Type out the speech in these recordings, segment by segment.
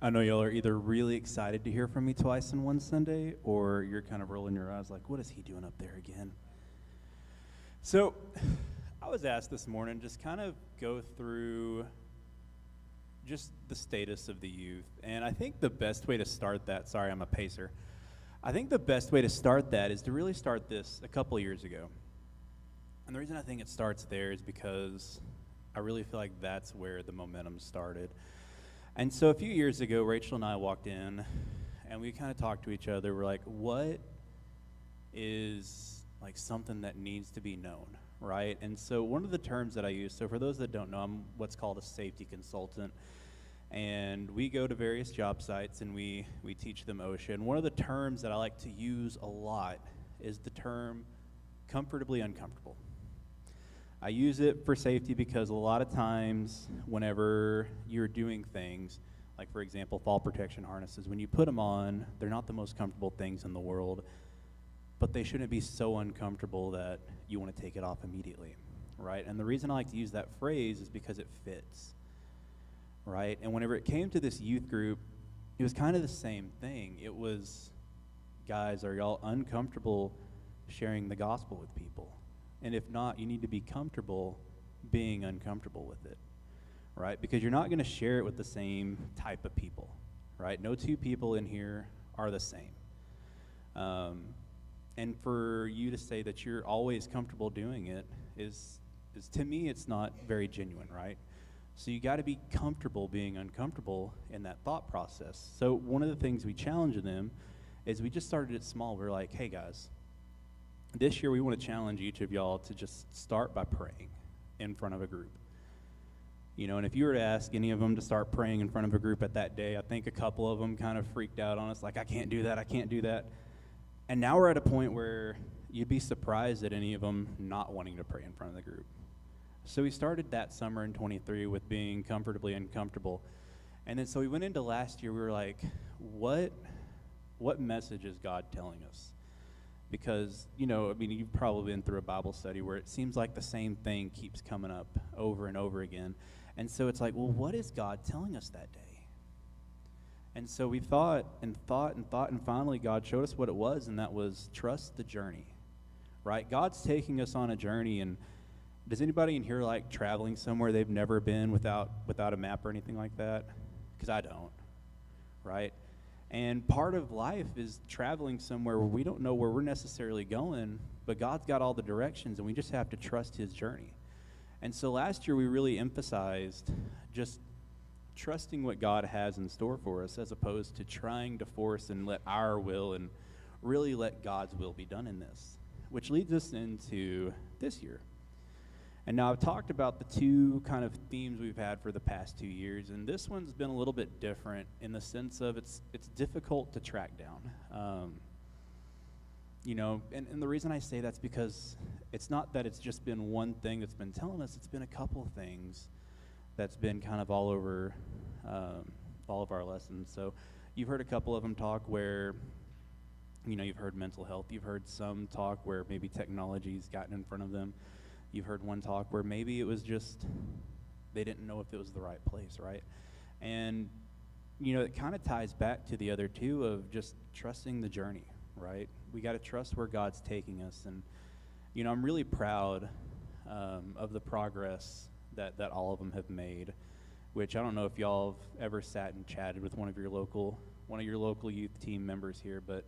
I know y'all are either really excited to hear from me twice in one Sunday, or you're kind of rolling your eyes like, what is he doing up there again? So, I was asked this morning just kind of go through just the status of the youth. And I think the best way to start that, sorry, I'm a pacer. I think the best way to start that is to really start this a couple of years ago. And the reason I think it starts there is because I really feel like that's where the momentum started. And so a few years ago, Rachel and I walked in, and we kind of talked to each other. We're like, what is like something that needs to be known, right? And so one of the terms that I use, so for those that don't know, I'm what's called a safety consultant. And we go to various job sites, and we teach them OSHA. And one of the terms that I like to use a lot is the term comfortably uncomfortable. I use it for safety because a lot of times whenever you're doing things, like for example, fall protection harnesses, when you put them on, they're not the most comfortable things in the world, but they shouldn't be so uncomfortable that you want to take it off immediately, right? And the reason I like to use that phrase is because it fits, right? And whenever it came to this youth group, it was kind of the same thing. It was, guys, are y'all uncomfortable sharing the gospel with people? And if not, you need to be comfortable being uncomfortable with it, right? Because you're not going to share it with the same type of people, right? No two people in here are the same. And for you to say that you're always comfortable doing it is to me, it's not very genuine, right? So you got to be comfortable being uncomfortable in that thought process. So one of the things we challenge them is we just started it small. We're like, hey guys, this year we want to challenge each of y'all to just start by praying in front of a group. You know, and if you were to ask any of them to start praying in front of a group at that day, I think a couple of them kind of freaked out on us, like, I can't do that, I can't do that. And now we're at a point where you'd be surprised at any of them not wanting to pray in front of the group. So we started that summer in 23 with being comfortably uncomfortable. And then so we went into last year, we were like, what message is God telling us? Because, you know, I mean, you've probably been through a Bible study where it seems like the same thing keeps coming up over and over again. And so it's like, well, what is God telling us that day? And so we thought, and finally God showed us what it was, and that was trust the journey, right? God's taking us on a journey, and does anybody in here like traveling somewhere they've never been without a map or anything like that? Because I don't, right? And part of life is traveling somewhere where we don't know where we're necessarily going, but God's got all the directions, and we just have to trust his journey. And so last year we really emphasized just trusting what God has in store for us, as opposed to trying to force and let our will and really let God's will be done in this, which leads us into this year. And now I've talked about the two kind of themes we've had for the past 2 years, and this one's been a little bit different in the sense of it's difficult to track down. You know, and the reason I say that's because it's not that it's just been one thing that's been telling us, it's been a couple of things that's been kind of all over all of our lessons. So you've heard a couple of them talk where, you know, you've heard mental health, you've heard some talk where maybe technology's gotten in front of them. You've heard one talk where maybe it was just they didn't know if it was the right place, right? And, you know, it kind of ties back to the other two of just trusting the journey, right? We got to trust where God's taking us. And, you know, I'm really proud of the progress that all of them have made, which I don't know if y'all have ever sat and chatted with one of your local youth team members here, but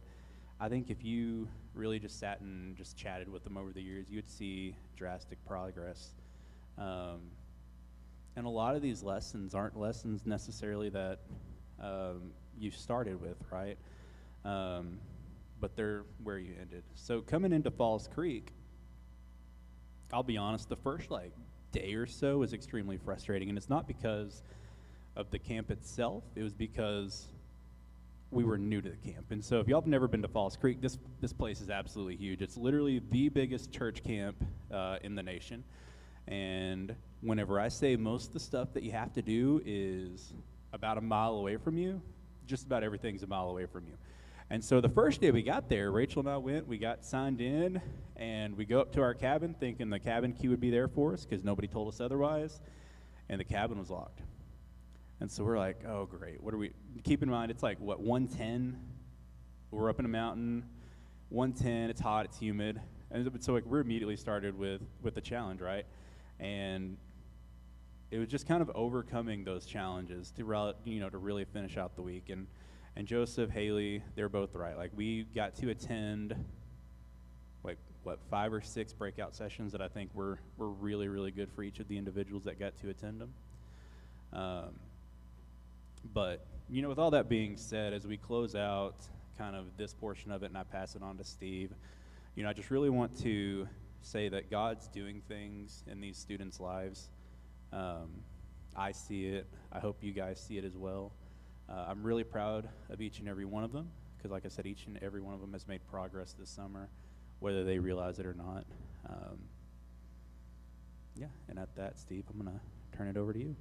I think if you really just sat and just chatted with them over the years, you'd see drastic progress. And a lot of these lessons aren't lessons necessarily that you started with, right? But they're where you ended. So coming into Falls Creek, I'll be honest, the first day or so was extremely frustrating, and it's not because of the camp itself. It was because we were new to the camp. And so if y'all have never been to Falls Creek, this place is absolutely huge. It's literally the biggest church camp in the nation. And whenever I say most of the stuff that you have to do is about a mile away from you, just about everything's a mile away from you. And so the first day we got there, Rachel and I went, we got signed in, and we go up to our cabin thinking the cabin key would be there for us because nobody told us otherwise, and the cabin was locked. And so we're like, oh, great. What are we? Keep in mind, it's like, what, 110? We're up in a mountain, 110, it's hot, it's humid. And so like, we're immediately started with the challenge, right? And it was just kind of overcoming those challenges to really finish out the week. And Joseph, Haley, they're both right. Like, we got to attend, like, what, 5 or 6 breakout sessions that I think were really, really good for each of the individuals that got to attend them. But, with all that being said, as we close out kind of this portion of it and I pass it on to Steve, I just really want to say that God's doing things in these students' lives. I see it. I hope you guys see it as well. I'm really proud of each and every one of them because, like I said, each and every one of them has made progress this summer, whether they realize it or not. And at that, Steve, I'm going to turn it over to you.